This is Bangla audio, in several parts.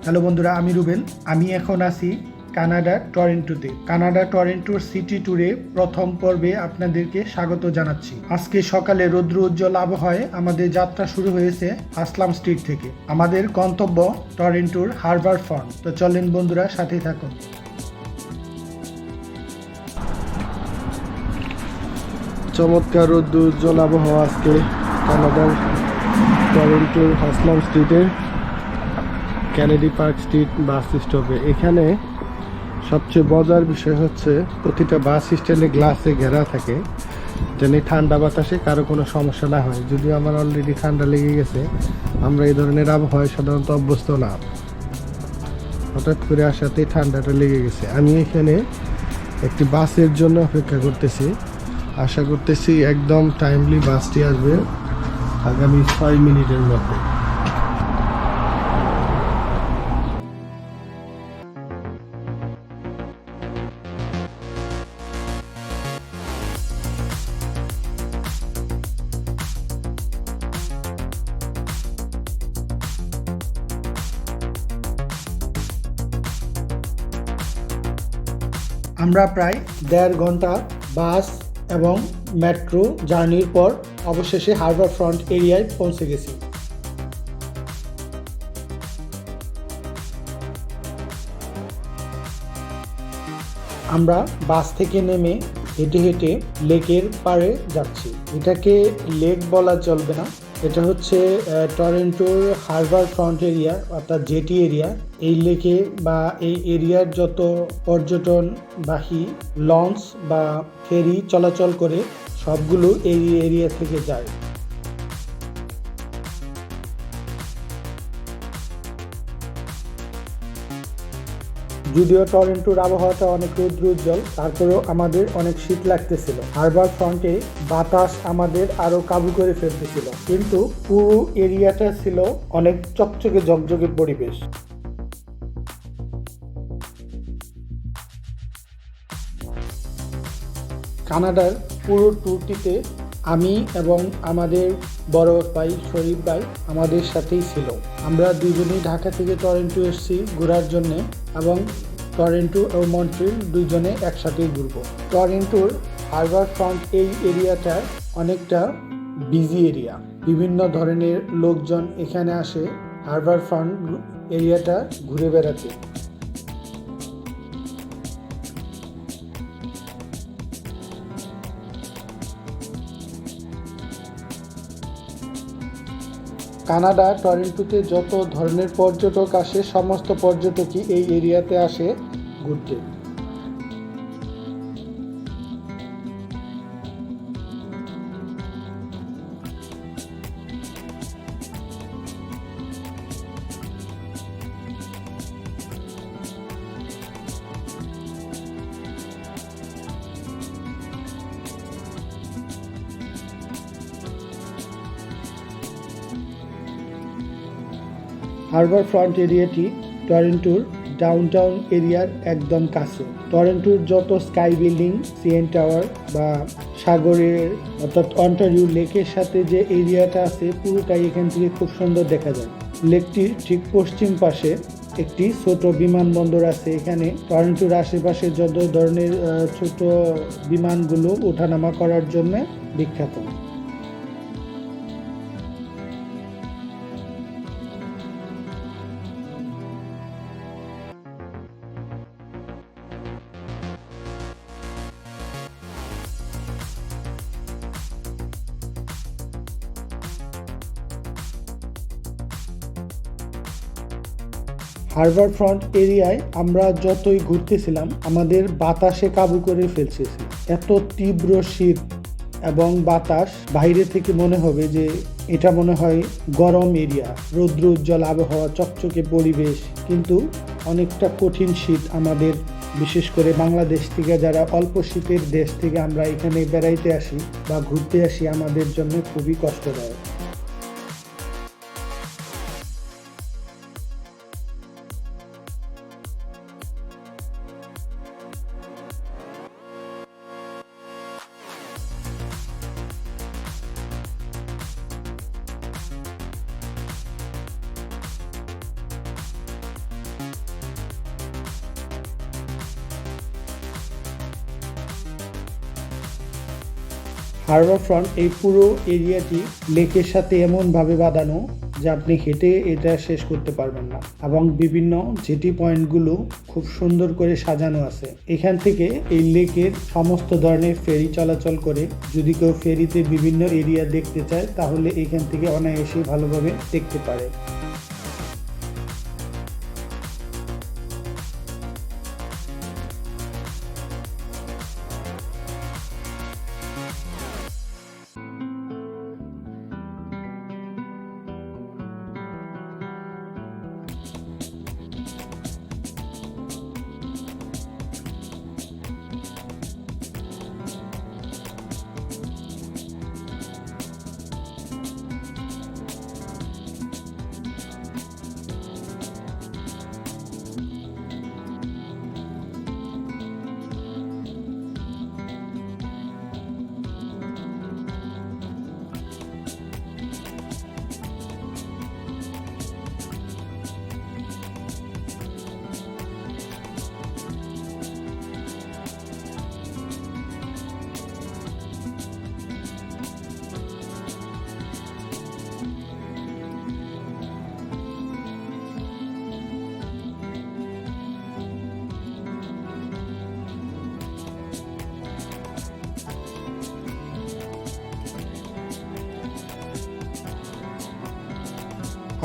হ্যালো বন্ধুরা, আমি রুবেল। আমি এখন আছি কানাডার টরন্টোতে। কানাডা টরন্টোর সিটি ট্যুরে প্রথম পর্বে আপনাদেরকে স্বাগত জানাচ্ছি। আজকে সকালে রৌদ্র উজ্জ্বল আবহাওয়ায় আমাদের যাত্রা শুরু হয়েছে আসলাম স্ট্রিট থেকে। আমাদের গন্তব্য টরন্টোর হারবার ফ্রন্ট। তো চলেন বন্ধুরা, সাথে থাকুন। চমৎকার রৌদ্র উজ্জ্বল আবহাওয়া আজকে কানাডার টরন্টোর আসলাম স্ট্রিটের কেনেডি পার্ক স্ট্রিট বাস স্টপে। এখানে সবচেয়ে মজার বিষয় হচ্ছে প্রতিটা বাস স্ট্যান্ডে গ্লাসে ঘেরা থাকে, যেন ঠান্ডা বাতাসে কারো কোনো সমস্যা না হয়। যদিও আমার অলরেডি ঠান্ডা লেগে গেছে, আমরা এই ধরনের আবহাওয়ায় সাধারণত অভ্যস্ত না। হঠাৎ করে আসাতেই ঠান্ডাটা লেগে গেছে। আমি এখানে একটি বাসের জন্য অপেক্ষা করতেছি। আশা করতেছি একদম টাইমলি বাসটি আসবে আগামী 6 মিনিটের মধ্যে। আমরা প্রায় 1.5 ঘন্টা বাস এবং মেট্রো জার্নির পর অবশেষে হারবার ফ্রন্ট এরিয়ায় পৌঁছে গেছি। আমরা বাস থেকে নেমে হেঁটে হেঁটে লেকের পাড়ে যাচ্ছি। এটাকে লেক বলা চলবে না, এটা হচ্ছে টরন্টোর হারবার ফ্রন্ট এরিয়া, অর্থাৎ জেটি এরিয়া। এই লেকে বা এই এরিয়ার যত পর্যটনবাহী লঞ্চ বা ফেরি চলাচল করে সবগুলো এই এরিয়া থেকে যায়। যদিও টরন্টোর আবহাওয়াটা অনেক রৌদ্রোজ্জ্বল, তারপরেও আমাদের অনেক শীত লাগতেছিল। হারবার ফ্রন্টে বাতাস আমাদের আরো কাবু করে ফেলতেছিল, কিন্তু পুরো এরিয়াটা ছিল অনেক চকচকে ঝকঝকে পরিবেশ। কানাডার পুরো ট্যুরটিতে আমি এবং আমাদের বড় ভাই শরীফ ভাই আমাদের সাথেই ছিল। আমরা দুজনেই ঢাকা থেকে টরন্টো এসেছি ঘোরার জন্যে, এবং টরন্টো ও মন্ট্রিল দুজনে একসাথেই ঘুরবো। টরন্টোর হারবার ফ্রন্ট এই এরিয়াটা অনেকটা বিজি এরিয়া, বিভিন্ন ধরনের লোকজন এখানে আসে হারবার ফ্রন্ট এরিয়াটা ঘুরে বেড়াতে। কানাডা টরন্টোতে যত ধরনের পর্যটক আসে, সমস্ত পর্যটকই এই এরিয়াতে আসে ঘুরতে। হারবার ফ্রন্ট এরিয়াটি টরন্টোর ডাউনটাউন এরিয়ার একদম কাছে। টরন্টোর যত স্কাই বিল্ডিং, সিএন টাওয়ার বা সাগরের অর্থাৎ অন্টারিও লেকের সাথে যে এরিয়াটা আছে, পুরোটাই এখান থেকে খুব সুন্দর দেখা যায়। লেকটির ঠিক পশ্চিম পাশে একটি ছোট বিমানবন্দর আছে। এখানে টরন্টোর আশেপাশে যত ধরনের ছোট বিমানগুলো ওঠানামা করার জন্য বিখ্যাত। হারবার ফ্রন্ট এরিয়ায় আমরা যতই ঘুরতেছিলাম, আমাদের বাতাসে কাবু করে ফেলছে। এত তীব্র শীত এবং বাতাস, বাইরে থেকে মনে হবে যে এটা মনে হয় গরম এরিয়া, রৌদ্র উজ্জ্বল আবহাওয়া, চকচকে পরিবেশ, কিন্তু অনেকটা কঠিন শীত আমাদের। বিশেষ করে বাংলাদেশ থেকে যারা অল্প শীতের দেশ থেকে আমরা এখানে বেড়াইতে আসি বা ঘুরতে আসি, আমাদের জন্য খুবই কষ্টদায়ক। হারবার ফ্রন্ট এই পুরো এরিয়াটি লেকের সাথে এমনভাবে বাঁধানো যে আপনি হেঁটে এটা শেষ করতে পারবেন না, এবং বিভিন্ন জেটি পয়েন্টগুলো খুব সুন্দর করে সাজানো আছে। এখান থেকে এই লেকের সমস্ত ধরনের ফেরি চলাচল করে। যদি কেউ ফেরিতে বিভিন্ন এরিয়া দেখতে চায় তাহলে এখান থেকে অনায়াসে ভালোভাবে দেখতে পারে।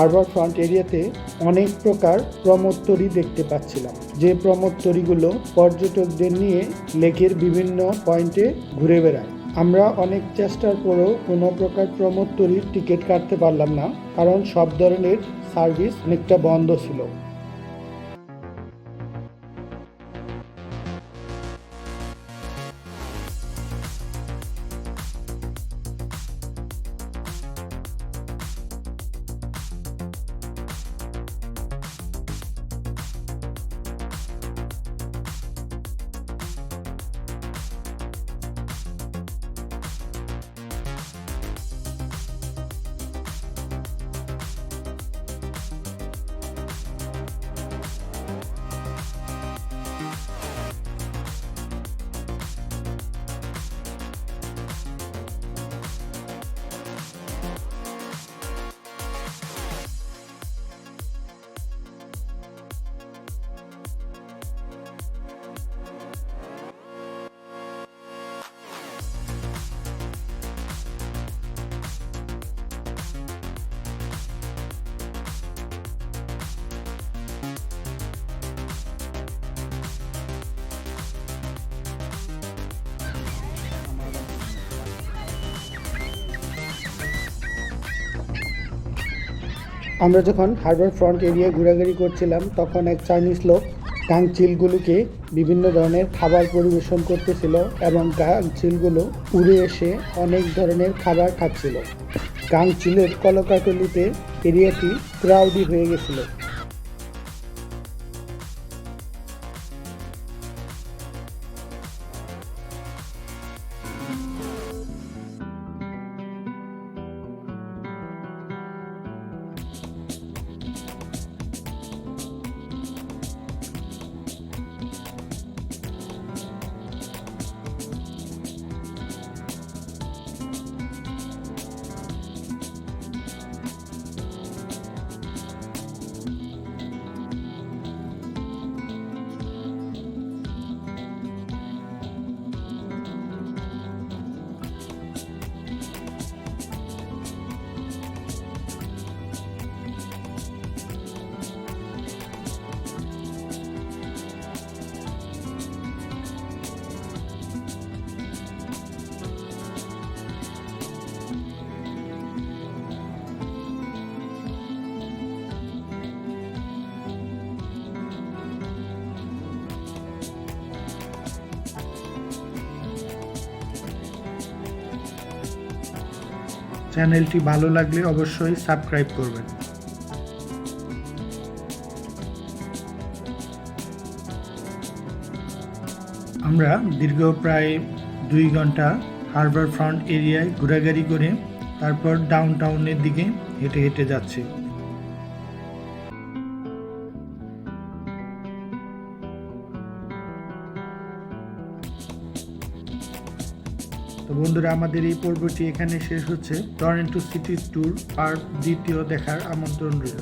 হারবার ফ্রন্ট এরিয়াতে অনেক প্রকার প্রমোত্তরি দেখতে পাচ্ছিলাম, যে প্রমোত্তরিগুলো পর্যটকদের নিয়ে লেকের বিভিন্ন পয়েন্টে ঘুরে বেড়ায়। আমরা অনেক চেষ্টার পরেও কোনো প্রকার প্রমোত্তরির টিকিট কাটতে পারলাম না, কারণ সব ধরনের সার্ভিস অনেকটা বন্ধ ছিল। আমরা যখন হারবার ফ্রন্ট এরিয়া ঘোরাঘুরি করছিলাম তখন এক চাইনিজ লোক কাংচিলগুলোকে বিভিন্ন ধরনের খাবার পরিবেশন করতেছিল, এবং কাংচিলগুলো উড়ে এসে অনেক ধরনের খাবার খাচ্ছিল। কাংচিলের কলকাকলিতে এরিয়াটি ক্রাউডি হয়ে গেছিল। চ্যানেলটি ভালো লাগলে অবশ্যই সাবস্ক্রাইব করবেন। আমরা দীর্ঘ প্রায় 2 ঘন্টা হারবার ফ্রন্ট এরিয়ায় ঘোরাঘুরি করে তারপর ডাউনটাউনের দিকে হেঁটে হেঁটে যাচ্ছি। তো বন্ধুরা, আমাদের এই পর্বটি এখানে শেষ হচ্ছে। টরন্টো সিটি ট্যুর পার্ট দ্বিতীয় দেখার আমন্ত্রণ রইল।